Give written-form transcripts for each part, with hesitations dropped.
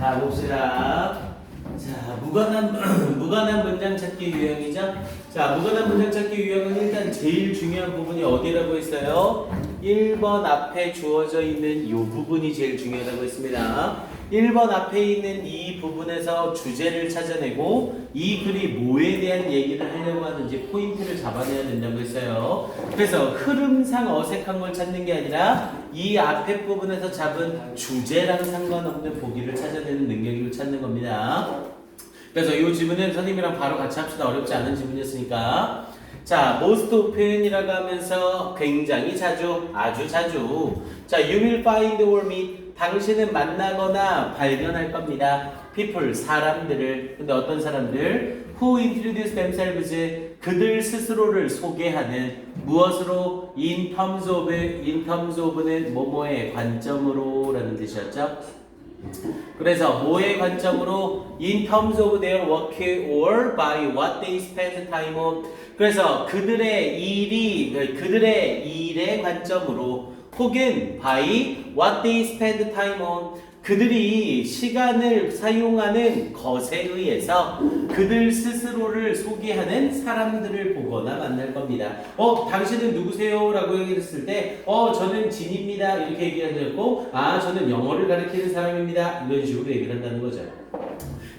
자, 봅시다. 자, 무관한 문장 찾기 유형이죠? 자, 무관한 문장 찾기 유형은 일단 제일 중요한 부분이 어디라고 했어요? 1번 앞에 주어져 있는 이 부분이 제일 중요하다고 했습니다. 1번 앞에 있는 이 부분에서 주제를 찾아내고 이 글이 뭐에 대한 얘기를 하려고 하는지 포인트를 잡아내야 된다고 했어요. 그래서 흐름상 어색한 걸 찾는 게 아니라 이 앞에 부분에서 잡은 주제랑 상관없는 보기를 찾아내는 능력을 찾는 겁니다. 그래서 이 지문은 선생님이랑 바로 같이 합시다. 어렵지 않은 지문이었으니까. 자, most often이라고 하면서 굉장히 자주, 아주 자주. 자, you will find or meet. 당신은 만나거나 발견할 겁니다. people, 사람들을. 근데 어떤 사람들? who introduce themselves. 그들 스스로를 소개하는. 무엇으로? in terms of는 뭐뭐의 관점으로 라는 뜻이었죠. 그래서 뭐의 관점으로? in terms of their work or by what they spend time on. 그래서 그들의 일의 관점으로 혹은 by what they spend time on. 그들이 시간을 사용하는 것에 의해서 그들 스스로를 소개하는 사람들을 보거나 만날 겁니다. 당신은 누구세요? 라고 얘기했을 때 저는 진입니다. 이렇게 얘기하고 저는 영어를 가르치는 사람입니다. 이런 식으로 얘기를 한다는 거죠.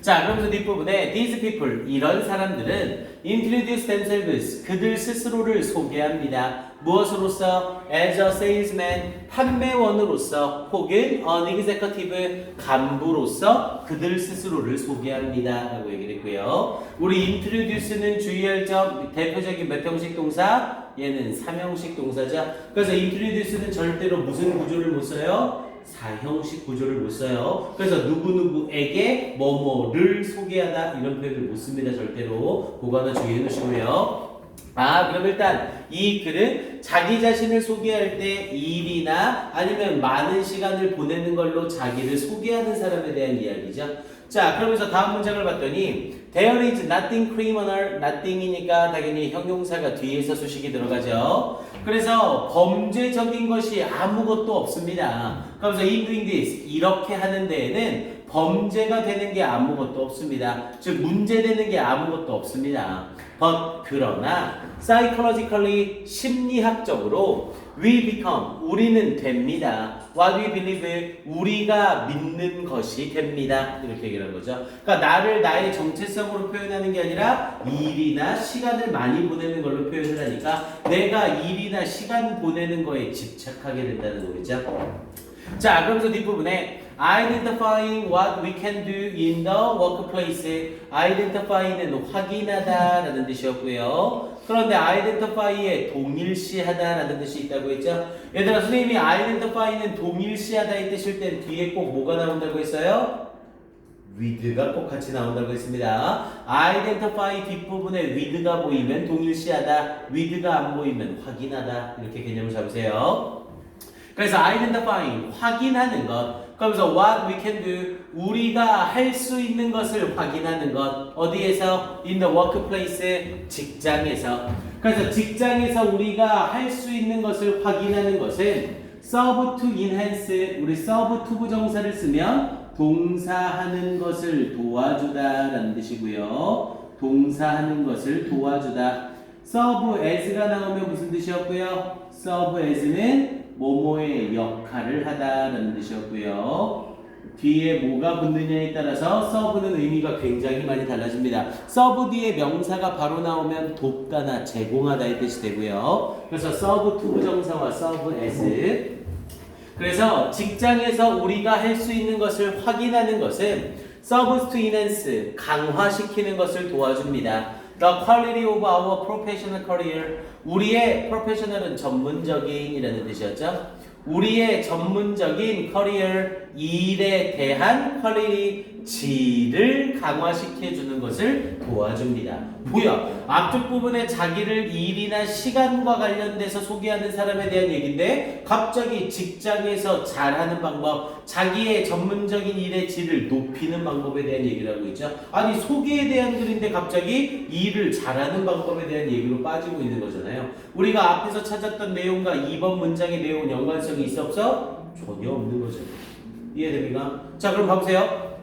자, 그러면서 뒷부분에 these people, 이런 사람들은 introduce themselves, 그들 스스로를 소개합니다. 무엇으로서? as a salesman, 판매원으로서 혹은 an executive, 간부로서 그들 스스로를 소개합니다. 라고 얘기를 했고요. 우리 introduce는 주의할 점, 대표적인 몇 형식 동사? 얘는 3형식 동사죠. 그래서 introduce는 절대로 무슨 구조를 못 써요? 4형식 구조를 못 써요. 그래서 누구누구에게 뭐뭐를 소개하다 이런 표현을 못 씁니다. 절대로. 그거 하나 주의해 놓으시고요. 그럼 일단 이 글은 자기 자신을 소개할 때 일이나 아니면 많은 시간을 보내는 걸로 자기를 소개하는 사람에 대한 이야기죠. 자, 그러면서 다음 문장을 봤더니 There is nothing criminal, nothing이니까 당연히 형용사가 뒤에서 수식이 들어가죠. 그래서 범죄적인 것이 아무것도 없습니다. 그러면서 in doing this, 이렇게 하는 데에는 범죄가 되는 게 아무것도 없습니다. 즉 문제되는 게 아무것도 없습니다. But 그러나 psychologically, 심리학적으로 we become, 우리는 됩니다. What we believe, 우리가 믿는 것이 됩니다. 이렇게 얘기하는 거죠. 그러니까 나를 나의 정체성으로 표현하는 게 아니라 일이나 시간을 많이 보내는 걸로 표현을 하니까 내가 일이나 시간 보내는 거에 집착하게 된다는 거죠. 자, 그러면서 뒷부분에 identifying what we can do in the workplace. identify는 확인하다 라는 뜻이었고요. 그런데 identify에 동일시하다 라는 뜻이 있다고 했죠. 얘들아, 선생님이 identify는 동일시하다의 뜻일 땐 뒤에 꼭 뭐가 나온다고 했어요? with가 꼭 같이 나온다고 했습니다. identify 뒷부분에 with가 보이면 동일시하다, with가 안 보이면 확인하다. 이렇게 개념을 잡으세요. 그래서 identifying, 확인하는 것. 그러면서 what we can do, 우리가 할 수 있는 것을 확인하는 것. 어디에서? in the workplace, 직장에서. 그래서 직장에서 우리가 할 수 있는 것을 확인하는 것은 serve to enhance, 우리 serve to 부정사를 쓰면 동사하는 것을 도와주다 라는 뜻이고요. 동사하는 것을 도와주다. serve as가 나오면 무슨 뜻이었고요? serve as는 뭐뭐의 역할을 하다라는 뜻이었고요. 뒤에 뭐가 붙느냐에 따라서 serve는 의미가 굉장히 많이 달라집니다. serve 뒤에 명사가 바로 나오면 돕다나 제공하다의 뜻이 되고요. 그래서 serve to 부정사와 serve as. 그래서 직장에서 우리가 할 수 있는 것을 확인하는 것은 serves to enhance, 강화시키는 것을 도와줍니다. The quality of our professional career. 우리의 professional은 전문적인이라는 뜻이었죠. 우리의 전문적인 career, 일에 대한 quality, 질을 강화시켜주는 것을 도와줍니다. 뭐야? 앞쪽 부분에 자기를 일이나 시간과 관련돼서 소개하는 사람에 대한 얘기인데 갑자기 직장에서 잘하는 방법, 자기의 전문적인 일의 질을 높이는 방법에 대한 얘기를 하고 있죠. 아니, 소개에 대한 글인데 갑자기 일을 잘하는 방법에 대한 얘기로 빠지고 있는 거잖아요. 우리가 앞에서 찾았던 내용과 이번 문장의 내용은 연관성이 있어 없어? 전혀 없는 거죠. 이해됩니까? 자, 그럼 봐보세요.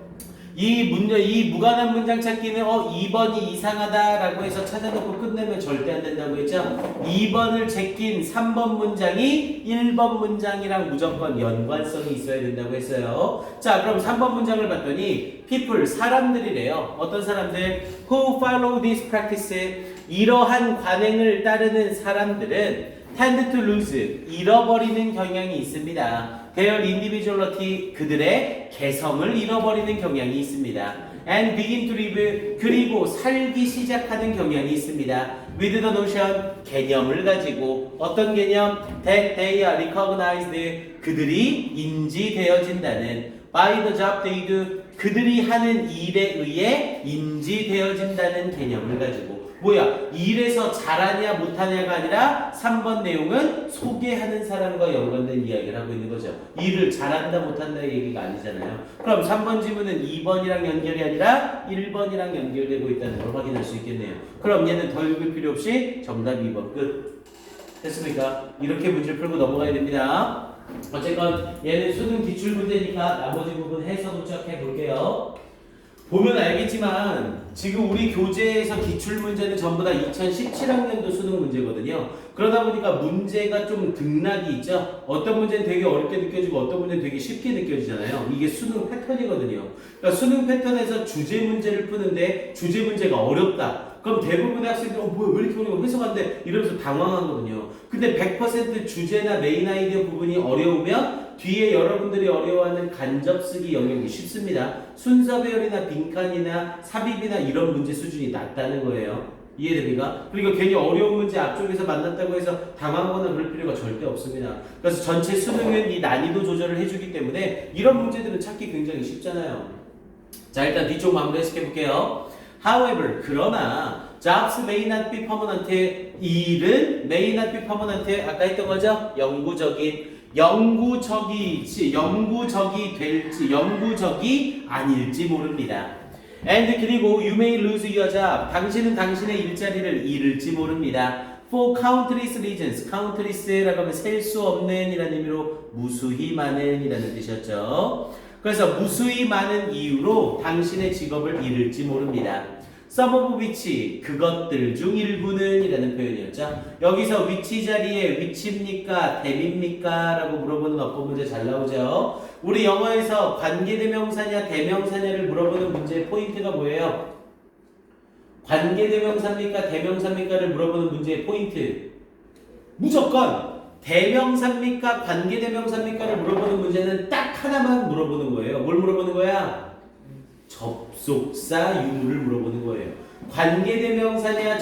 이 무관한 문장 찾기는 2번이 이상하다라고 해서 찾아놓고 끝내면 절대 안 된다고 했죠. 2번을 제낀 3번 문장이 1번 문장이랑 무조건 연관성이 있어야 된다고 했어요. 자, 그럼 3번 문장을 봤더니 people, 사람들이래요. 어떤 사람들? Who follow this practice, 이러한 관행을 따르는 사람들은 tend to lose, 잃어버리는 경향이 있습니다. Their individuality, 그들의 개성을 잃어버리는 경향이 있습니다. And begin to live, 그리고 살기 시작하는 경향이 있습니다. With the notion, 개념을 가지고 어떤 개념? That they are recognized, 그들이 인지되어진다는 by the job they do, 그들이 하는 일에 의해 인지되어진다는 개념을 가지고 뭐야? 일에서 잘하냐 못하냐가 아니라 3번 내용은 소개하는 사람과 연관된 이야기를 하고 있는 거죠. 일을 잘한다 못한다 얘기가 아니잖아요. 그럼 3번 지문은 2번이랑 연결이 아니라 1번이랑 연결되고 있다는 걸 확인할 수 있겠네요. 그럼 얘는 더 읽을 필요 없이 정답 2번 끝. 됐습니까? 이렇게 문제를 풀고 넘어가야 됩니다. 어쨌건 얘는 수능 기출 문제니까 나머지 부분 해서 도착해 볼게요. 보면 알겠지만 지금 우리 교재에서 기출문제는 전부 다 2017학년도 수능 문제거든요. 그러다 보니까 문제가 좀 등락이 있죠. 어떤 문제는 되게 어렵게 느껴지고 어떤 문제는 되게 쉽게 느껴지잖아요. 이게 수능 패턴이거든요. 그러니까 수능 패턴에서 주제 문제를 푸는데 주제 문제가 어렵다. 그럼 대부분의 학생들이 뭐야 왜 이렇게 어려워 해석한데 이러면서 당황하거든요. 근데 100% 주제나 메인 아이디어 부분이 어려우면 뒤에 여러분들이 어려워하는 간접쓰기 영역이 쉽습니다. 순서 배열이나 빈칸이나 삽입이나 이런 문제 수준이 낮다는 거예요. 이해됩니까? 그러니까 괜히 어려운 문제 앞쪽에서 만났다고 해서 당황하거나 그럴 필요가 절대 없습니다. 그래서 전체 수능은 이 난이도 조절을 해주기 때문에 이런 문제들은 찾기 굉장히 쉽잖아요. 자, 일단 뒤쪽 마무리 해석해 볼게요. However, 그러나 jobs may not be permanent, 일은 may not be permanent, 아까 했던 거죠? 영구적이 될지 영구적이 아닐지 모릅니다. And 그리고 you may lose your job, 당신은 당신의 일자리를 잃을지 모릅니다. For countless reasons, countless라고 하면 셀 수 없는 이라는 의미로 무수히 많은 이라는 뜻이었죠. 그래서 무수히 많은 이유로 당신의 직업을 잃을지 모릅니다. Some of which, 그것들 중 일부는 이라는 표현이었죠. 여기서 위치 자리에 위치입니까? 대입니까? 라고 물어보는 어법 문제 잘 나오죠. 우리 영어에서 관계대명사냐 대명사냐를 물어보는 문제의 포인트가 뭐예요? 관계대명사입니까? 대명사입니까?를 물어보는 문제의 포인트. 무조건 대명사입니까? 관계대명사입니까?를 물어보는 문제는 딱 하나만 물어보는 거예요. 뭘 물어보는 거야? 접속사 유무를 물어보는 거예요. 관계대명사냐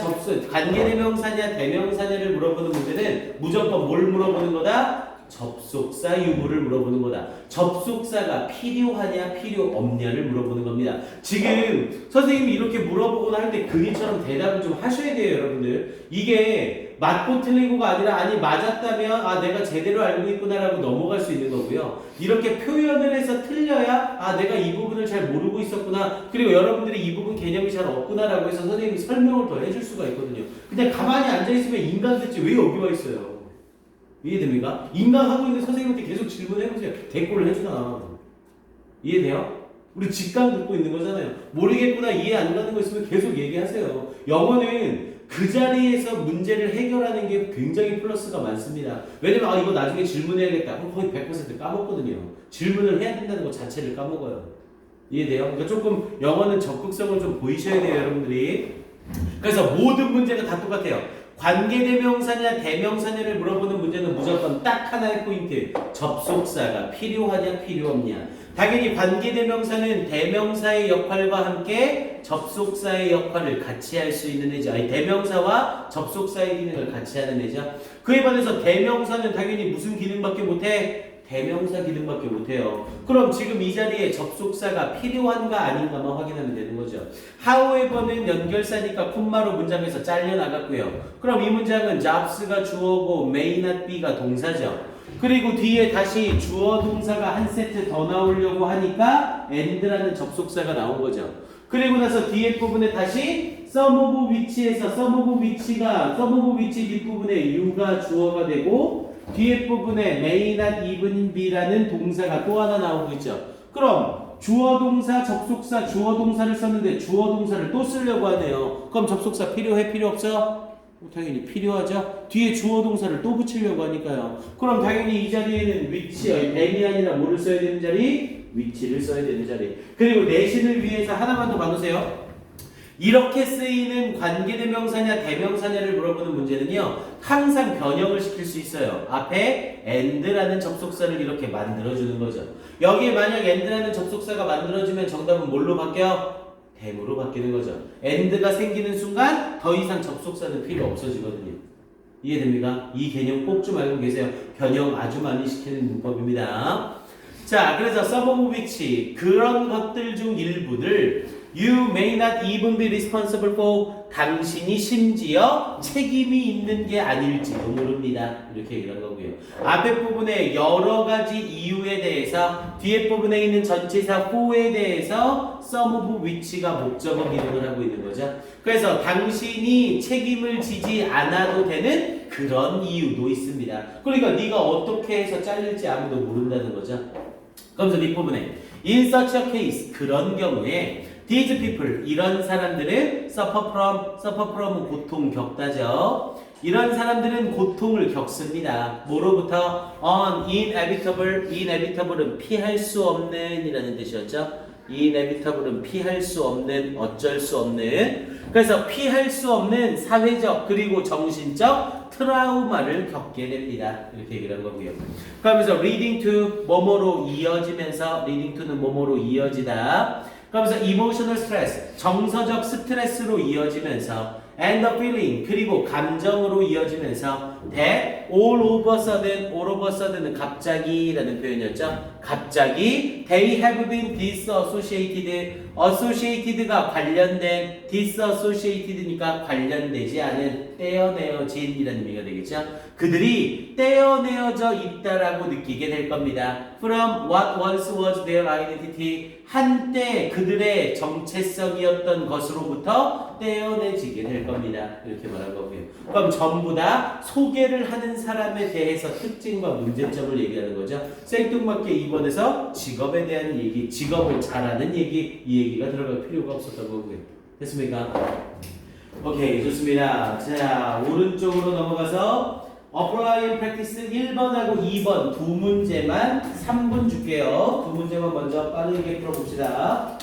관계대명사냐 대명사냐를 물어보는 문제는 무조건 뭘 물어보는 거다? 접속사 유무를 물어보는 거다. 접속사가 필요하냐 필요 없냐를 물어보는 겁니다. 지금 선생님이 이렇게 물어보거나 할 때 그이처럼 대답을 좀 하셔야 돼요, 여러분들. 이게 맞고 틀리고가 아니라 아니 맞았다면 아 내가 제대로 알고 있구나라고 넘어갈 수 있는 거고요. 이렇게 표현을 해서 틀려야 아 내가 이 부분을 잘 모르고 있었구나. 그리고 여러분들이 이 부분 개념이 잘 없구나라고 해서 선생님이 설명을 더 해줄 수가 있거든요. 근데 가만히 앉아있으면 인간 듣지 왜 여기 와 있어요? 이해됩니까? 인강하고 있는 선생님한테 계속 질문해보세요. 대꾸를 해주나. 이해돼요? 우리 직강 듣고 있는 거잖아요. 모르겠구나, 이해 안 가는 거 있으면 계속 얘기하세요. 영어는 그 자리에서 문제를 해결하는 게 굉장히 플러스가 많습니다. 왜냐면 이거 나중에 질문해야겠다. 그럼 거의 100% 까먹거든요. 질문을 해야 된다는 것 자체를 까먹어요. 이해돼요? 그러니까 조금 영어는 적극성을 좀 보이셔야 돼요, 여러분들이. 그래서 모든 문제가 다 똑같아요. 관계대명사냐 대명사냐를 물어보는 문제는 무조건 딱 하나의 포인트. 접속사가 필요하냐 필요 없냐. 당연히 관계대명사는 대명사의 역할과 함께 접속사의 역할을 같이 할 수 있는 애죠. 아니 대명사와 접속사의 기능을 같이 하는 애죠. 그에 반해서 대명사는 당연히 무슨 기능밖에 못해? 대명사 기능밖에 못해요. 그럼 지금 이 자리에 접속사가 필요한가 아닌가만 확인하면 되는 거죠. however는 연결사니까 콤마로 문장에서 잘려나갔고요. 그럼 이 문장은 jobs가 주어고 may not be가 동사죠. 그리고 뒤에 다시 주어 동사가 한 세트 더 나오려고 하니까 and라는 접속사가 나온 거죠. 그리고 나서 뒤에 부분에 다시 some of which에서 some of which 뒷부분에 you가 주어가 되고 뒤에 부분에 may not even be라는 동사가 또 하나 나오고 있죠. 그럼 주어 동사 접속사 주어 동사를 썼는데 주어 동사를 또 쓰려고 하네요. 그럼 접속사 필요해 필요 없어? 당연히 필요하죠. 뒤에 주어 동사를 또 붙이려고 하니까요. 그럼 당연히 이 자리에는 위치, am이 아니라 뭐를 써야 되는 자리? 위치를 써야 되는 자리. 그리고 내신을 위해서 하나만 더 봐주세요. 이렇게 쓰이는 관계대명사냐 대명사냐를 물어보는 문제는요, 항상 변형을 시킬 수 있어요. 앞에 and라는 접속사를 이렇게 만들어주는 거죠. 여기에 만약 and라는 접속사가 만들어지면 정답은 뭘로 바뀌어? 댐으로 바뀌는 거죠. and가 생기는 순간 더 이상 접속사는 필요 없어지거든요. 이해됩니까? 이 개념 꼭 좀 알고 계세요. 변형 아주 많이 시키는 문법입니다. 자, 그래서 서버브 위치 그런 것들 중 일부를 You may not even be responsible for 당신이 심지어 책임이 있는 게 아닐지도 모릅니다. 이렇게 얘기한 거고요. 앞에 부분에 여러 가지 이유에 대해서 뒤에 부분에 있는 전치사 for에 대해서 some of which가 목적어 기능을 하고 있는 거죠. 그래서 당신이 책임을 지지 않아도 되는 그런 이유도 있습니다. 그러니까 네가 어떻게 해서 잘릴지 아무도 모른다는 거죠. 그러면서 뒷부분에 in such a case 그런 경우에 these people 이런 사람들은 suffer from 고통 겪다죠. 이런 사람들은 고통을 겪습니다. 뭐로부터? inevitable은 피할 수 없는 이라는 뜻이었죠. inevitable은 피할 수 없는 어쩔 수 없는 그래서 피할 수 없는 사회적 그리고 정신적 트라우마를 겪게 됩니다. 이렇게 얘기를 한 거고요. 그러면서 leading to 뭐뭐로 이어지면서 leading to는 뭐뭐로 이어지다. 그러면서 emotional stress 정서적 스트레스로 이어지면서 and the feeling 그리고 감정으로 이어지면서 that all of a sudden은 갑자기라는 표현이었죠. 갑자기 they have been associated가 관련된 disassociated니까 관련되지 않은 떼어내어진이라는 의미가 되겠죠. 그들이 떼어내어져 있다라고 느끼게 될 겁니다. From what once was their identity 한때 그들의 정체성이었던 것으로부터 떼어내지게 될 겁니다. 이렇게 말한 거고요. 그럼 전부 다 소개를 하는 사람에 대해서 특징과 문제점을 얘기하는 거죠. 생뚱맞게 2번에서 직업에 대한 얘기, 직업을 잘하는 얘기, 이 얘기가 들어갈 필요가 없었던 거고요. 됐습니까? 오케이, 좋습니다. 자, 오른쪽으로 넘어가서 apply and practice 1번하고 2번 두 문제만 3분 줄게요. 두 문제만 먼저 빠르게 풀어봅시다.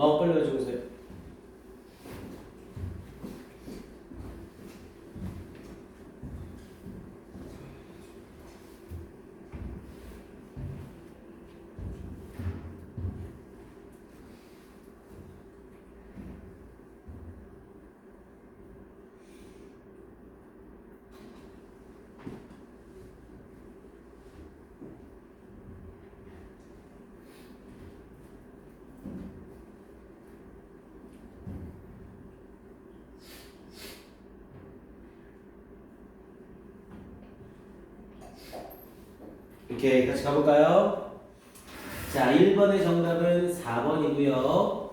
빨리 가져오세요. 이렇게 같이 가볼까요? 자, 1번의 정답은 4번이고요.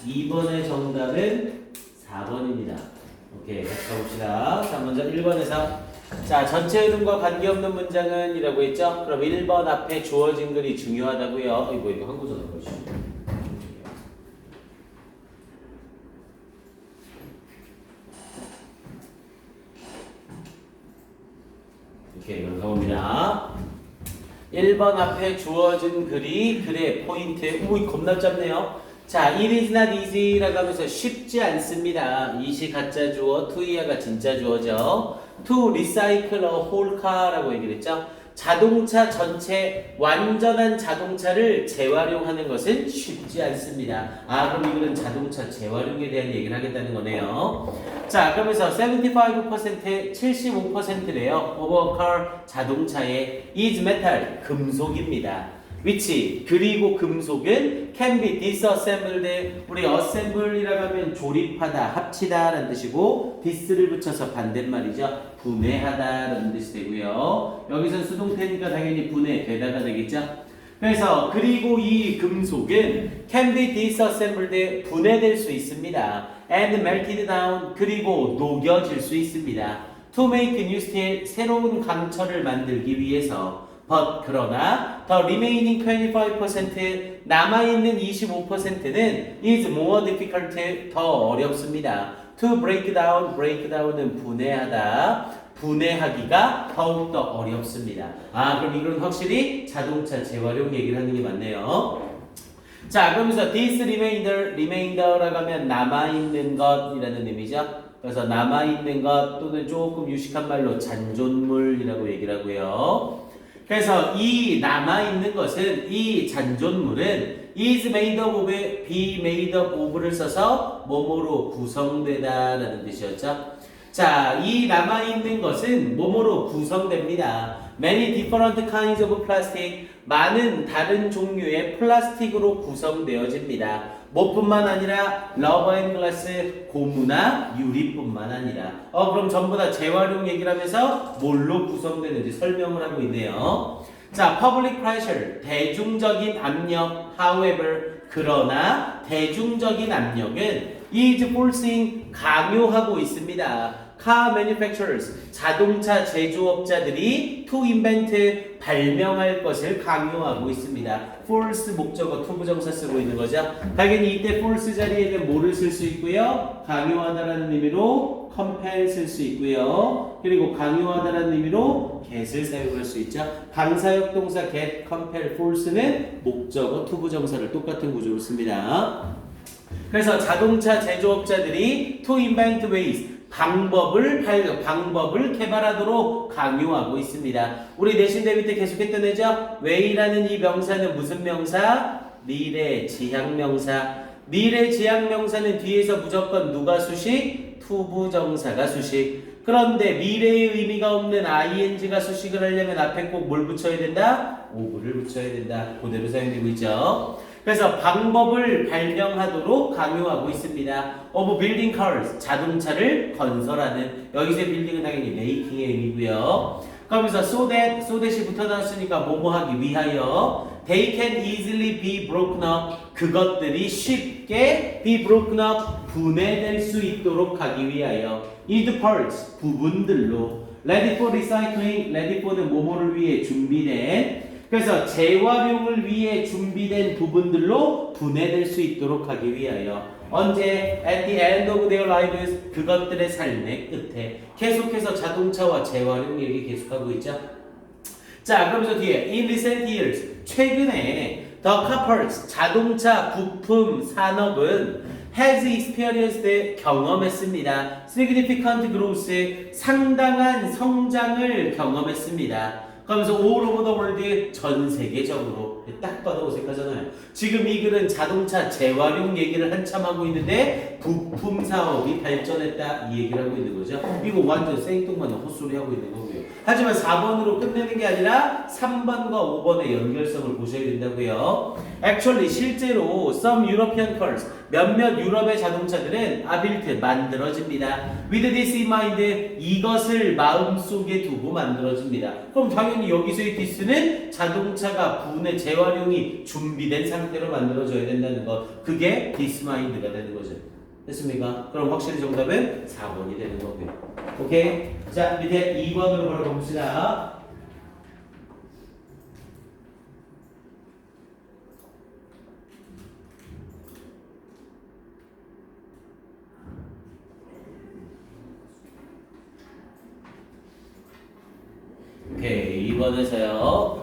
2번의 정답은 4번입니다. 오케이, 같이 가봅시다. 자, 먼저 1번에서 자, 전체 흐름과 관계없는 문장은 이라고 했죠? 그럼 1번 앞에 주어진 글이 중요하다고요. 이거 한 구절 넣어주시죠. 이렇게 이걸 가봅니다. 1번 앞에 주어진 글이 글의 포인트. 오, 겁나 짧네요. 자, it is not easy라고 하면서 쉽지 않습니다. it이 가짜 주어, to 이하가 진짜 주어죠. to recycle a whole car라고 얘기를 했죠. 자동차 전체, 완전한 자동차를 재활용하는 것은 쉽지 않습니다. 아, 그럼 이거는 자동차 재활용에 대한 얘기를 하겠다는 거네요. 자, 그러면서 75%, 75%래요. of a car, 자동차의 is metal, 금속입니다. which, 그리고 금속은 can be disassembled. 우리 assemble이라고 하면 조립하다, 합치다 라는 뜻이고 dis를 붙여서 반대말이죠. 분해하다 라는 뜻이 되고요. 여기선 수동태니까 당연히 분해되다가 되겠죠. 그래서 그리고 이 금속은 can be disassembled, 분해될 수 있습니다. and melted down, 그리고 녹여질 수 있습니다. to make new steel, 새로운 강철을 만들기 위해서. but, 그러나 the remaining 25%, 남아있는 25%는 is more difficult, 더 어렵습니다. to break down, break down은 분해하다, 분해하기가 더욱더 어렵습니다. 아, 그럼 이건 확실히 자동차 재활용 얘기를 하는 게 맞네요. 자, 그러면서 this remainder라고 하면 남아있는 것이라는 의미죠. 그래서 남아있는 것 또는 조금 유식한 말로 잔존물이라고 얘기를 하고요. 그래서 이 남아있는 것은, 이 잔존물은 is made of, be made of를 써서 뭐뭐로 구성되다 라는 뜻이었죠. 자, 이 남아있는 것은 뭐뭐로 구성됩니다. Many different kinds of plastic, 많은 다른 종류의 플라스틱으로 구성되어집니다. 뭐뿐만 아니라 러버 앤 글라스, 고무나 유리뿐만 아니라 그럼 전부 다 재활용 얘기를 하면서 뭘로 구성되는지 설명을 하고 있네요. 자, public pressure, 대중적인 압력, however, 그러나 대중적인 압력은 is forcing, 강요하고 있습니다. car manufacturers, 자동차 제조업자들이 to invent, 발명할 것을 강요하고 있습니다. force 목적어 to 부정사 쓰고 있는 거죠. 당연히 이때 force 자리에는 뭐를 쓸 수 있고요. 강요하다라는 의미로 compel 쓸 수 있고요. 그리고 강요하다라는 의미로 get을 사용할 수 있죠. 강사역 동사 get, compel, force는 목적어 to 부정사를 똑같은 구조로 씁니다. 그래서 자동차 제조업자들이 to invent ways, 방법을 개발하도록 강요하고 있습니다. 우리 내신 대비 때 계속했던 애죠? way라는 이 명사는 무슨 명사? 미래 지향명사. 미래 지향명사는 뒤에서 무조건 누가 수식? 투부정사가 수식. 그런데 미래의 의미가 없는 ing가 수식을 하려면 앞에 꼭 뭘 붙여야 된다? of를 붙여야 된다. 그대로 사용되고 있죠. 그래서 방법을 발명하도록 강요하고 있습니다. of building cars, 자동차를 건설하는. 여기서의 building은 당연히 making의 의미고요. 그러면서 so that이 붙어 나왔으니까 뭐뭐 하기 위하여 they can easily be broken up, 그것들이 쉽게 be broken up, 분해될 수 있도록 하기 위하여 into parts, 부분들로 ready for recycling, ready for는 뭐뭐를 위해 준비된, 그래서 재활용을 위해 준비된 부분들로 분해될 수 있도록 하기 위하여 언제? at the end of their lives, 그것들의 삶의 끝에. 계속해서 자동차와 재활용 얘기 계속하고 있죠. 자, 그러면서 뒤에 in recent years, 최근에 The Couples 자동차 부품 산업은 has experienced 경험했습니다. Significant growth 상당한 성장을 경험했습니다. 그러면서 all over the world 전 세계적으로 딱 봐도 어색하잖아요. 지금 이 글은 자동차 재활용 얘기를 한참 하고 있는데 부품 사업이 발전했다 이 얘기를 하고 있는 거죠. 이거 완전 생뚱맞는 헛소리 하고 있는 거고요. 하지만 4번으로 끝내는 게 아니라 3번과 5번의 연결성을 보셔야 된다고요. Actually 실제로 some European cars 몇몇 유럽의 자동차들은 are built 만들어집니다. With this in mind 이것을 마음속에 두고 만들어집니다. 그럼 당연히 여기서의 this는 자동차가 분해 재활용이 준비된 상태로 만들어져야 된다는 것. 그게 this mind가 되는 거죠. 됐습니까? 그럼 확실히 정답은 4번이 되는 거고요. 오케이? 자, 밑에 2번으로 바로 봅시다. 오케이, 2번에서요.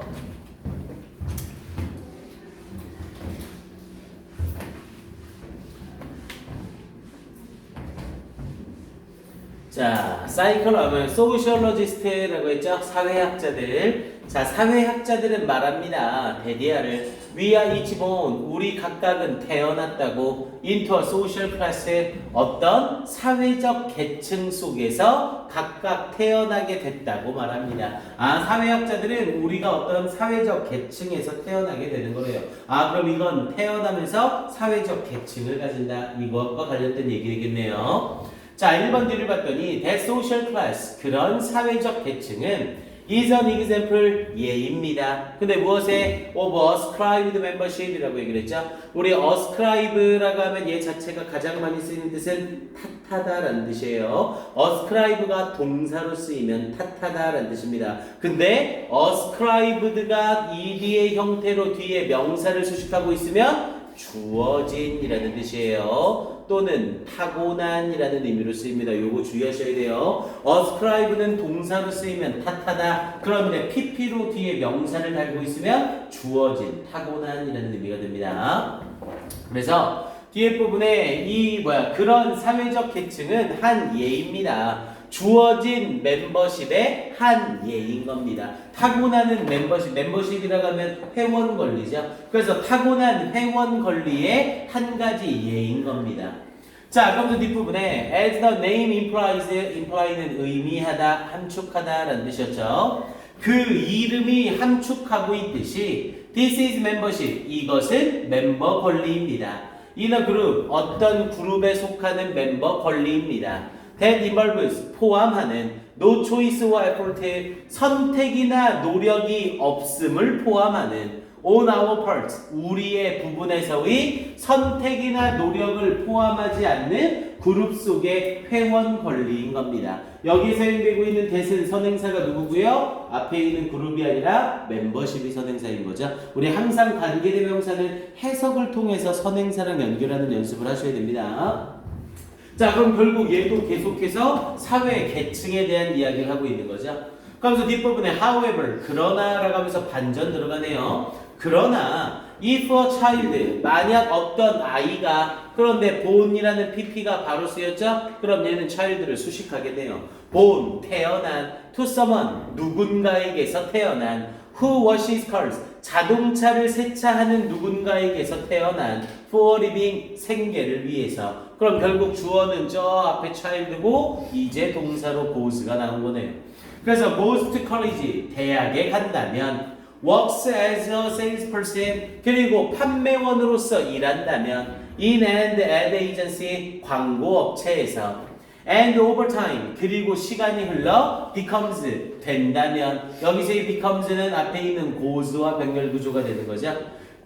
자, 사이클하면 소셜러지스트라고 했죠? 사회학자들. 자, 사회학자들은 말합니다. 데디아를 We are each born. 우리 각각은 태어났다고 into a social class 어떤 사회적 계층 속에서 각각 태어나게 됐다고 말합니다. 아, 사회학자들은 우리가 어떤 사회적 계층에서 태어나게 되는 거래요. 아, 그럼 이건 태어나면서 사회적 계층을 가진다. 이것과 관련된 얘기겠네요. 자, 1번 뒤를 봤더니 that social class 그런 사회적 계층은 is an example 예입니다. 근데 무엇에 of ascribed membership이라고 얘기를 했죠. 우리 ascribe라고 하면 얘 자체가 가장 많이 쓰이는 뜻은 탓하다라는 뜻이에요. ascribe가 동사로 쓰이면 탓하다라는 뜻입니다. 근데 ascribed가 ed의 형태로 뒤에 명사를 수식하고 있으면 주어진이라는 뜻이에요. 또는 타고난이라는 의미로 쓰입니다. 요거 주의하셔야 돼요. ascribe는 동사로 쓰이면 탓하다. 그런데 pp로 뒤에 명사를 달고 있으면 주어진, 타고난이라는 의미가 됩니다. 그래서 뒤에 부분에 그런 사회적 계층은 한 예입니다. 주어진 멤버십의 한 예인 겁니다. 타고나는 멤버십이라고 하면 회원 권리죠. 그래서 타고난 회원 권리의 한 가지 예인 겁니다. 자, 그럼 뒷부분에 as the name imply는 의미하다, 함축하다라는 뜻이었죠. 그 이름이 함축하고 있듯이 this is membership, 이것은 멤버 권리입니다. in a group, 어떤 그룹에 속하는 멤버 권리입니다. that involves 포함하는 no choice와 effort 선택이나 노력이 없음을 포함하는 on our part 우리의 부분에서의 선택이나 노력을 포함하지 않는 그룹 속의 회원 권리인 겁니다. 여기 사용되고 있는 that은 선행사가 누구고요? 앞에 있는 그룹이 아니라 멤버십이 선행사인 거죠. 우리 항상 관계대명사는 해석을 통해서 선행사랑 연결하는 연습을 하셔야 됩니다. 자, 그럼 결국 얘도 계속해서 사회 계층에 대한 이야기를 하고 있는 거죠. 그러면서 뒷부분에 however, 그러나라고 하면서 반전 들어가네요. 그러나 if a child, 만약 어떤 아이가 그런데 born이라는 pp가 바로 쓰였죠? 그럼 얘는 child를 수식하게 돼요. born, 태어난, to someone, 누군가에게서 태어난, who washes cars, 자동차를 세차하는 누군가에게서 태어난, for living, 생계를 위해서. 그럼 결국 주어는 저 앞에 child고 이제 동사로 goes가 나온 거네요. 그래서 goes to college, 대학에 간다면 works as a salesperson, 그리고 판매원으로서 일한다면 in and ad agency, 광고업체에서 and over time, 그리고 시간이 흘러 becomes, 된다면 여기서의 becomes는 앞에 있는 goes와 병렬 구조가 되는 거죠.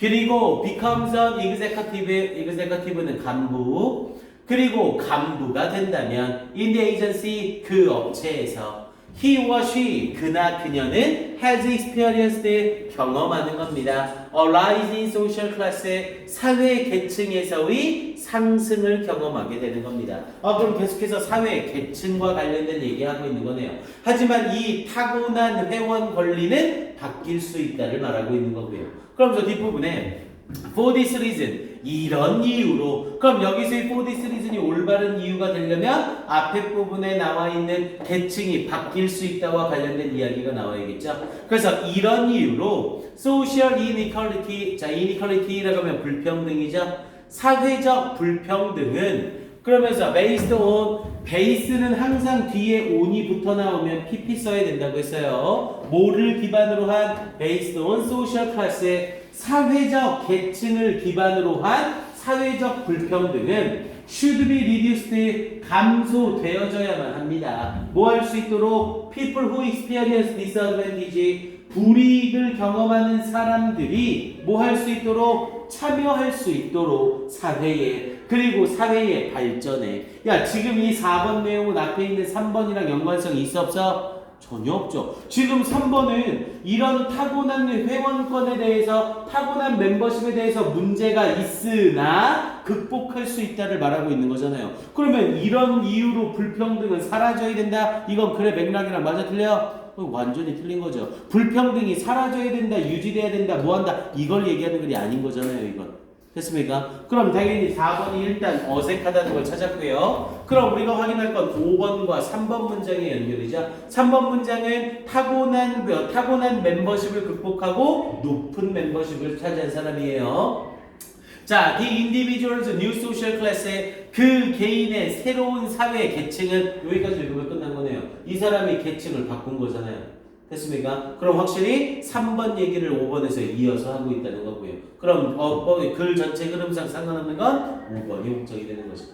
그리고 becomes an executive는 간부, 그리고 간부가 된다면 in the agency, 그 업체에서 he or she, 그나 그녀는 has experienced, 경험하는 겁니다. a rise in social class, 사회 계층에서의 상승을 경험하게 되는 겁니다. 그럼 계속해서 사회 계층과 관련된 얘기하고 있는 거네요. 하지만 이 타고난 회원 권리는 바뀔 수 있다를 말하고 있는 거고요. 그러면서 뒷부분에 for this reason, 이런 이유로. 그럼 여기서의 for this reason이 올바른 이유가 되려면 앞에 부분에 나와 있는 계층이 바뀔 수 있다와 관련된 이야기가 나와야겠죠. 그래서 이런 이유로 social inequality, 자 inequality라고 하면 불평등이죠. 사회적 불평등은 그러면서 based on, 베이스는 항상 뒤에 on이 붙어 나오면 pp 써야 된다고 했어요. 뭐를 기반으로 한 based on social class의 사회적 계층을 기반으로 한 사회적 불평등은 should be reduced, 감소되어져야만 합니다. 뭐 할 수 있도록 people who experience disadvantage, 불이익을 경험하는 사람들이 뭐 할 수 있도록 참여할 수 있도록 사회에, 그리고 사회의 발전에. 야, 지금 이 4번 내용은 앞에 있는 3번이랑 연관성이 있어 없어? 전혀 없죠. 지금 3번은 이런 타고난 회원권에 대해서, 타고난 멤버십에 대해서 문제가 있으나 극복할 수 있다를 말하고 있는 거잖아요. 그러면 이런 이유로 불평등은 사라져야 된다? 이건 그래 맥락이랑 맞아 틀려? 완전히 틀린 거죠. 불평등이 사라져야 된다, 유지돼야 된다, 뭐한다, 이걸 얘기하는 글이 아닌 거잖아요. 이건. 됐습니까? 그럼 당연히 4번이 일단 어색하다는 걸 찾았고요. 그럼 우리가 확인할 건 5번과 3번 문장의 연결이죠. 3번 문장은 타고난 멤버십을 극복하고 높은 멤버십을 차지한 사람이에요. 자, the individual's new social class의 그 개인의 새로운 사회 계층은 여기까지 읽으면 끝난 거네요. 이 사람이 계층을 바꾼 거잖아요. 됐습니까? 그럼 확실히 3번 얘기를 5번에서 이어서 하고 있다는 거고요. 그럼 글 전체 흐름상 상관없는 건 5번이 목적이 되는 거죠.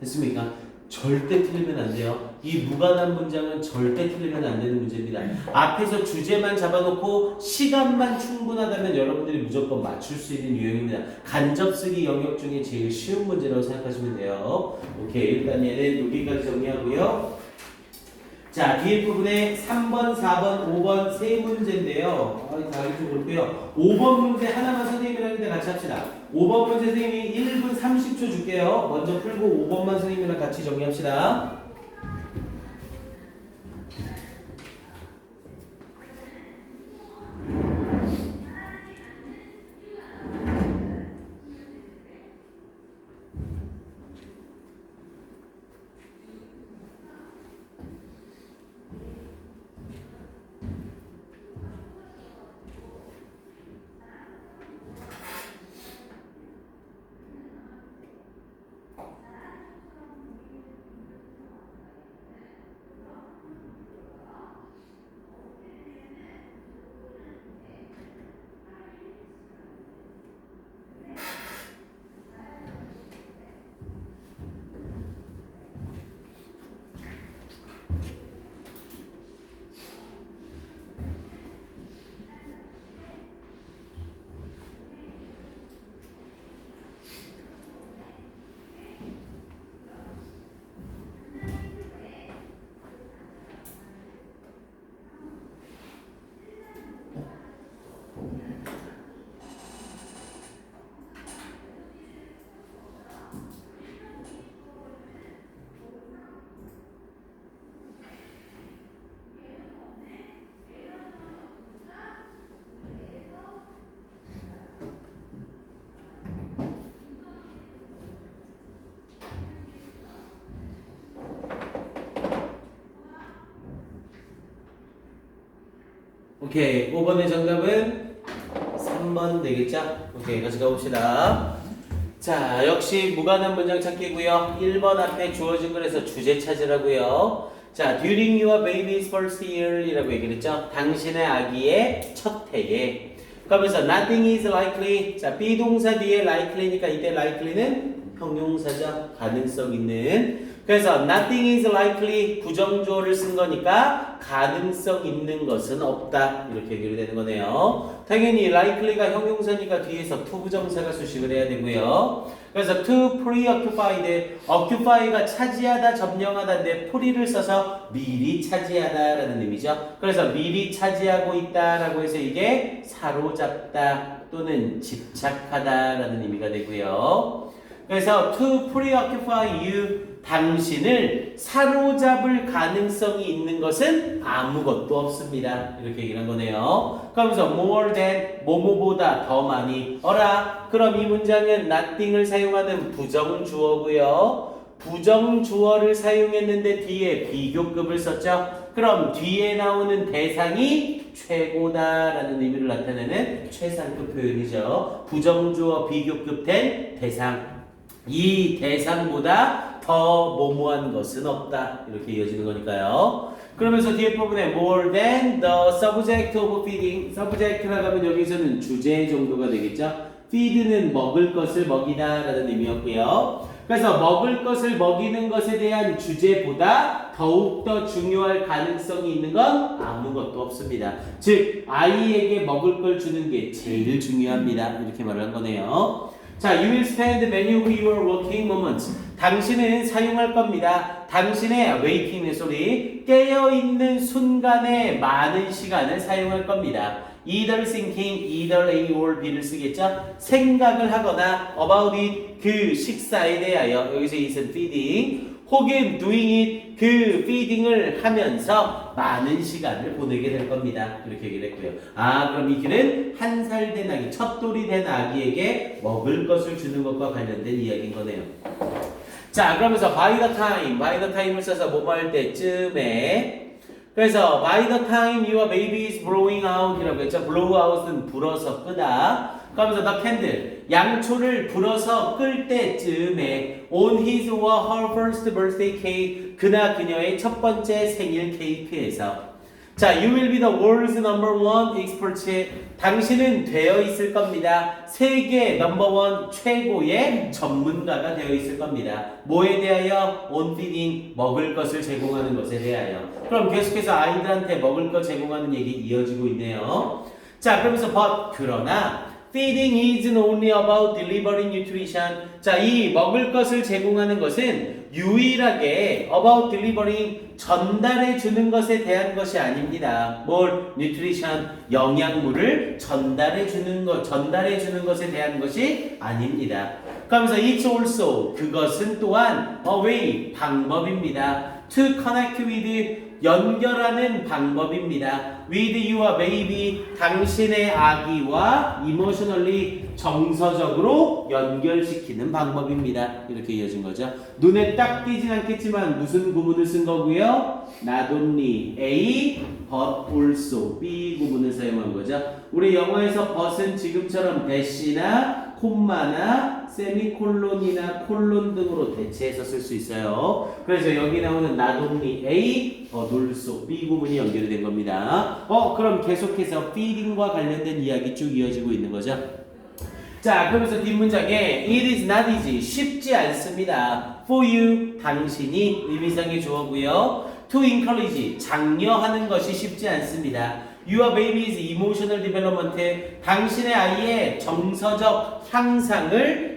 됐습니까? 절대 틀리면 안 돼요. 이 무관한 문장은 절대 틀리면 안 되는 문제입니다. 앞에서 주제만 잡아놓고 시간만 충분하다면 여러분들이 무조건 맞출 수 있는 유형입니다. 간접쓰기 영역 중에 제일 쉬운 문제라고 생각하시면 돼요. 오케이, 일단 얘는 여기까지 정리하고요. 자, 뒤에 부분에 3번, 4번, 5번 세 문제인데요. 다시 좀 볼게요. 5번 문제 하나만 선생님이랑 할때 같이 합시다. 5번 문제 선생님이 1분 30초 줄게요. 먼저 풀고 5번만 선생님이랑 같이 정리합시다. 오케이, 5번의 정답은 3번 되겠죠? 오케이, 같이 가봅시다. 자, 역시 무관한 문장 찾기고요. 1번 앞에 주어진 글에서 주제 찾으라고요. 자, during your baby's first year 이라고 얘기를 했죠. 당신의 아기의 첫 해에. 그러면서 nothing is likely. 자, 비동사 뒤에 likely니까 이때 likely는 형용사죠. 가능성 있는. 그래서 nothing is likely 부정주어를 쓴 거니까 가능성 있는 것은 없다. 이렇게 얘기를 되는 거네요. 당연히 likely가 형용사니까 뒤에서 to 부정사가 수식을 해야 되고요. 그래서 to preoccupied, occupy가 차지하다, 점령하다인데 pre를 써서 미리 차지하다라는 의미죠. 그래서 미리 차지하고 있다라고 해서 이게 사로잡다 또는 집착하다라는 의미가 되고요. 그래서 to preoccupy you, 당신을 사로잡을 가능성이 있는 것은 아무것도 없습니다. 이렇게 얘기를 한 거네요. 그러면서 more than, 뭐뭐보다 더 많이 어라. 그럼 이 문장은 nothing을 사용하는 부정주어고요. 부정주어를 사용했는데 뒤에 비교급을 썼죠. 그럼 뒤에 나오는 대상이 최고다라는 의미를 나타내는 최상급 표현이죠. 부정주어 비교급 된 대상. 이 대상보다 더 뭐뭐한 것은 없다. 이렇게 이어지는 거니까요. 그러면서 뒤에 부분에 more than the subject of feeding. subject라고 하면 여기서는 주제 정도가 되겠죠. feed는 먹을 것을 먹이다 라는 의미였고요. 그래서 먹을 것을 먹이는 것에 대한 주제보다 더욱더 중요할 가능성이 있는 건 아무것도 없습니다. 즉 아이에게 먹을 걸 주는 게 제일 중요합니다. 이렇게 말을 한 거네요. 자, you will spend many of your working moments. 당신은 사용할 겁니다. 당신의 waking 소리, 깨어있는 순간에 많은 시간을 사용할 겁니다. either thinking, either A or B를 쓰겠죠? 생각을 하거나 about it, 그 식사에 대하여, 여기서 it은 feeding, 혹은 doing it, 그 feeding을 하면서 많은 시간을 보내게 될 겁니다. 이렇게 얘기를 했고요. 아, 그럼 이 길은 한 살 된 아기, 첫돌이 된 아기에게 먹을 것을 주는 것과 관련된 이야기인 거네요. 자, 그러면서 by the time을 써서 뭐뭐 할 때쯤에, 그래서 by the time your baby is blowing out 이라고 했죠. blow out은 불어서 끄다. 그러면서 the candle, 양초를 불어서 끌 때쯤에 on his or her first birthday cake, 그나 그녀의 첫 번째 생일 케이크에서. 자, you will be the world's number one expert. 당신은 되어 있을 겁니다. 세계 넘버원 최고의 전문가가 되어 있을 겁니다. 뭐에 대하여? on feeding, 먹을 것을 제공하는 것에 대하여. 그럼 계속해서 아이들한테 먹을 것 제공하는 얘기 이어지고 있네요. 자, 그러면서 but, 그러나 feeding isn't only about delivering nutrition. 자, 이 먹을 것을 제공하는 것은 유일하게 about delivering, 전달해 주는 것에 대한 것이 아닙니다. 뭘? nutrition, 영양물을 전달해 주는 것에 대한 것이 아닙니다. 그러면서 it's also, 그것은 또한 a way, 방법입니다. to connect with, 연결하는 방법입니다. with your baby, 당신의 아기와 emotionally, 정서적으로 연결시키는 방법입니다. 이렇게 이어진 거죠. 눈에 딱 띄진 않겠지만 무슨 구문을 쓴 거고요? not only A, but also B 구문을 사용한 거죠. 우리 영어에서 but은 지금처럼 대시나 콤마나 세미콜론이나 콜론 등으로 대체해서 쓸 수 있어요. 그래서 여기 나오는 not only A, but also B 구문이 연결이 된 겁니다. 그럼 계속해서 feeding과 관련된 이야기 쭉 이어지고 있는 거죠. 자, 그러면서 뒷문장에 it is not easy, 쉽지 않습니다. for you, 당신이 의미상의 주어고요. to encourage, 장려하는 것이 쉽지 않습니다. Your baby's emotional development, 당신의 아이의 정서적 향상을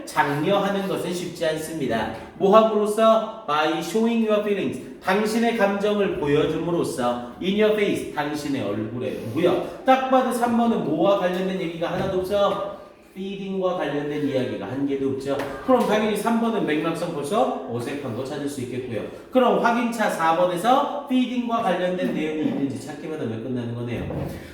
장려하는 것은 쉽지 않습니다. 뭐 함으로써? By showing your feelings, 당신의 감정을 보여줌으로써 in your face, 당신의 얼굴에. 뭐야? 딱 봐도 3번은 뭐와 관련된 얘기가 하나도 없어? feeding과 관련된 이야기가 한 개도 없죠. 그럼 당연히 3번은 맥락상 벌써 어색한 거 찾을 수 있겠고요. 그럼 확인차 4번에서 feeding과 관련된 내용이 있는지 찾기만 하면 끝나는 거네요.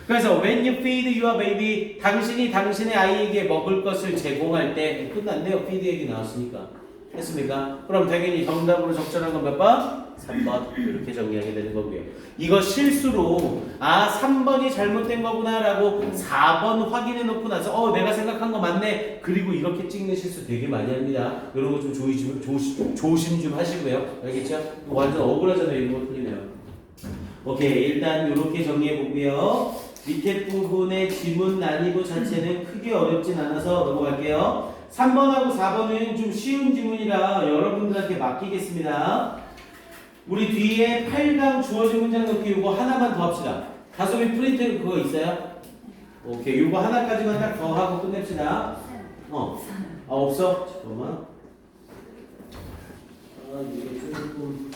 그래서 when you feed your baby, 당신이 당신의 아이에게 먹을 것을 제공할 때, 끝났네요. feed 얘기 나왔으니까. 했습니까? 그럼 당연히 정답으로 적절한 건 몇 번? 3번. 이렇게 정리하게 되는 거고요. 이거 실수로 3번이 잘못된 거구나 라고 4번 확인해 놓고 나서 내가 생각한 거 맞네, 그리고 이렇게 찍는 실수 되게 많이 합니다. 이런 거 좀 조심 좀 하시고요. 알겠죠? 완전 억울하잖아요. 이런 거 틀리네요. 오케이, 일단 이렇게 정리해 보고요. 밑에 부분의 지문 난이도 자체는 크게 어렵진 않아서 넘어갈게요. 3번하고 4번은 좀 쉬운 지문이라 여러분들한테 맡기겠습니다. 우리 뒤에 8강 주어진 문장 넣기 요거 하나만 더 합시다. 다솜이 프린트 그거 있어요? 오케이, 요거 하나까지만 딱 더 하고 끝냅시다. 없어? 잠깐만. 이게 조금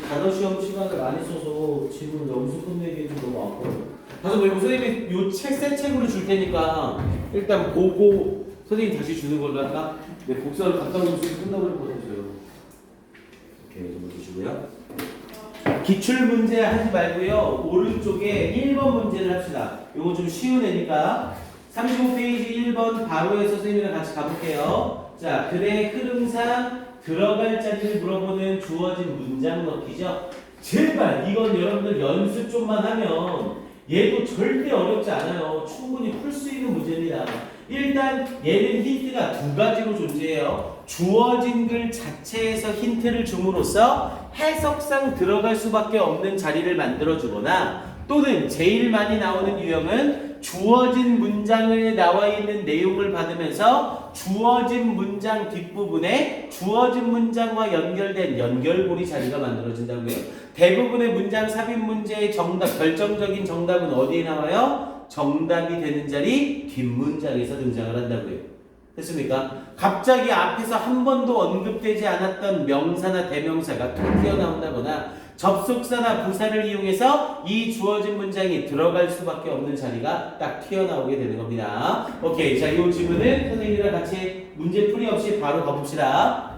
단어 시험 시간을 많이 써서 지금 점수 끝내기 좀 너무 아까워요. 그래서 뭐 선생님이 요 책 새 책으로 줄 테니까 일단 보고 선생님 다시 주는 걸로 할까? 네, 복사를 갖다 놓으면 끝나버릴 것 같아요. 오케이, 좀 보시고요. 기출 문제 하지 말고요. 오른쪽에 1번 문제를 합시다. 요거 좀 쉬운 애니까 35페이지 1번 바로 해서 선생님이랑 같이 가볼게요. 자, 글의 흐름상 들어갈 자리를 물어보는 주어진 문장 넣기죠. 제발 이건 여러분들 연습 좀만 하면 얘도 절대 어렵지 않아요. 충분히 풀 수 있는 문제입니다. 일단 얘는 힌트가 두 가지로 존재해요. 주어진 글 자체에서 힌트를 줌으로써 해석상 들어갈 수밖에 없는 자리를 만들어주거나 또는 제일 많이 나오는 유형은 주어진 문장에 나와 있는 내용을 받으면서 주어진 문장 뒷부분에 주어진 문장과 연결된 연결고리 자리가 만들어진다고요. 대부분의 문장 삽입 문제의 정답, 결정적인 정답은 어디에 나와요? 정답이 되는 자리 뒷문장에서 등장을 한다고요. 됐습니까? 갑자기 앞에서 한 번도 언급되지 않았던 명사나 대명사가 툭 튀어나온다거나 접속사나 부사를 이용해서 이 주어진 문장이 들어갈 수밖에 없는 자리가 딱 튀어나오게 되는 겁니다. 오케이, 자, 이 질문은 선생님이랑 같이 문제풀이 없이 바로 가봅시다.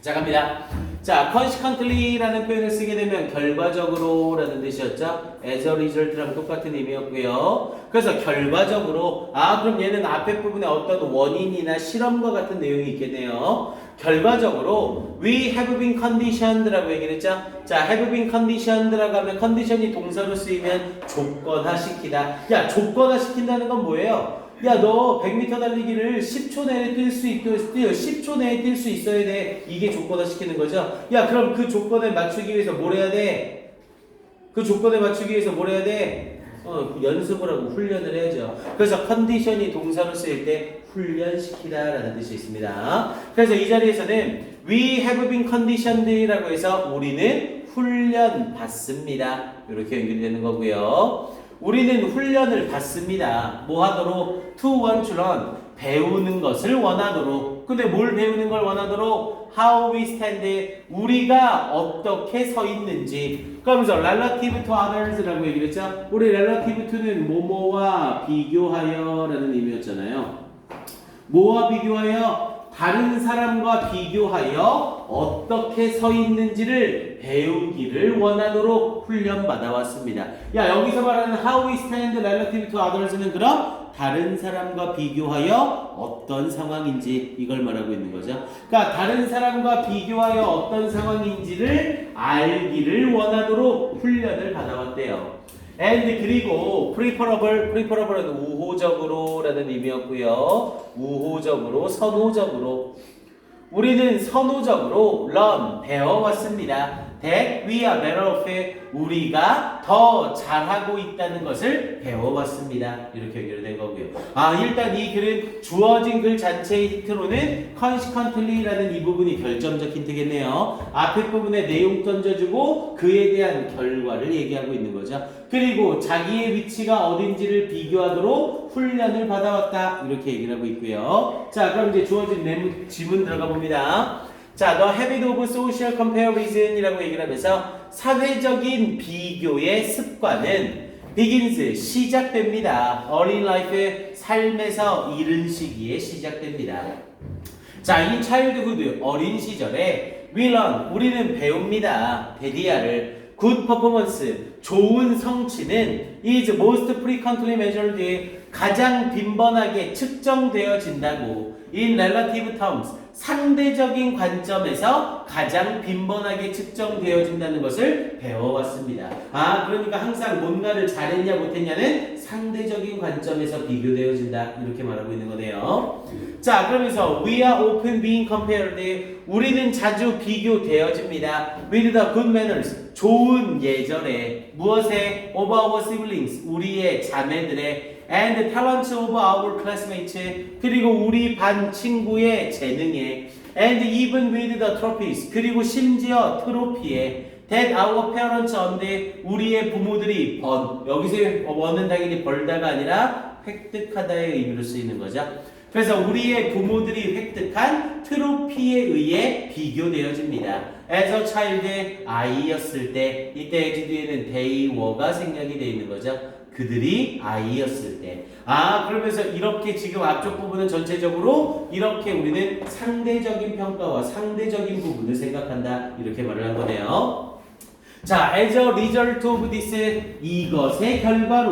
자, 갑니다. 자, consequently라는 표현을 쓰게 되면 결과적으로 라는 뜻이었죠. as a result랑 똑같은 의미였고요. 그래서 결과적으로 그럼 얘는 앞에 부분에 어떤 원인이나 실험과 같은 내용이 있겠네요. 결과적으로 we have been conditioned라고 얘기를 했죠. 자, have been conditioned라고 하면 컨디션이 동사로 쓰이면 조건화시키다. 야, 조건화시킨다는 건 뭐예요? 야, 너 100m 달리기를 10초 내에 뛸 수 있도록 10초 내에 뛸 수 있어야 돼. 이게 조건화 시키는 거죠. 야, 그럼 그 조건에 맞추기 위해서 뭘 해야 돼? 그 조건에 맞추기 위해서 뭘 해야 돼? 연습을 하고 훈련을 해야죠. 그래서 컨디션이 동사로 쓰일 때 훈련시키다 라는 뜻이 있습니다. 그래서 이 자리에서는 we have been conditioned라고 해서 우리는 훈련 받습니다. 이렇게 연결되는 거고요. 우리는 훈련을 받습니다. 뭐 하도록? To want to learn. 배우는 것을 원하도록. 근데 뭘 배우는 걸 원하도록? How we stand. 우리가 어떻게 서 있는지. 그러면서 relative to others라고 얘기를 했죠. 우리 relative to는 뭐뭐와 비교하여 라는 의미였잖아요. 뭐와 비교하여? 다른 사람과 비교하여 어떻게 서 있는지를 배우기를 원하도록 훈련받아 왔습니다. 야, 여기서 말하는 how we stand relative to others는 그럼 다른 사람과 비교하여 어떤 상황인지 이걸 말하고 있는 거죠. 그러니까 다른 사람과 비교하여 어떤 상황인지를 알기를 원하도록 훈련을 받아왔대요. and 그리고 preferable은 우호적으로 라는 의미였고요. 우호적으로, 선호적으로. 우리는 선호적으로 learn, 배워왔습니다. that we are better off, 우리가 더 잘하고 있다는 것을 배워왔습니다. 이렇게 연결된 거고요. 일단 이 글은 주어진 글 자체의 힌트로는 consequently라는 이 부분이 결정적 힌트겠네요. 앞에 부분에 내용 던져주고 그에 대한 결과를 얘기하고 있는 거죠. 그리고 자기의 위치가 어딘지를 비교하도록 훈련을 받아왔다. 이렇게 얘기를 하고 있고요. 자, 그럼 이제 주어진 지문 들어가 봅니다. 자, the habit of social comparison이라고 얘기를 하면서 사회적인 비교의 습관은 begins, 시작됩니다. 어린 라이프의 삶에서 이른 시기에 시작됩니다. 자, 이 childhood, 어린 시절에 we learn, 우리는 배웁니다. 데디아를 good performance, 좋은 성취는 is most frequently measured, 가장 빈번하게 측정되어진다고 in relative terms, 상대적인 관점에서 가장 빈번하게 측정되어진다는 것을 배워왔습니다. 그러니까 항상 뭔가를 잘했냐 못했냐는 상대적인 관점에서 비교되어진다. 이렇게 말하고 있는 거네요. 자, 그러면서 we are often being compared, 우리는 자주 비교되어집니다. with the good manners, 좋은 예절에 무엇에? of our siblings, 우리의 자매들의 and the talents of our classmates 그리고 우리 반 친구의 재능에 and even with the trophies 그리고 심지어 트로피에 that our parents earned 우리의 부모들이 번 여기서 원은 당연히 벌다가 아니라 획득하다의 의미로 쓰이는 거죠. 그래서 우리의 부모들이 획득한 트로피에 의해 비교되어집니다. as a child 아이였을 때 이때 as 뒤에는 they were가 생략이 되어 있는 거죠. 그들이 아이였을 때. 아 그러면서 이렇게 지금 앞쪽 부분은 전체적으로 이렇게 우리는 상대적인 평가와 상대적인 부분을 생각한다 이렇게 말을 한 거네요. 자, as a result of this 이것의 결과로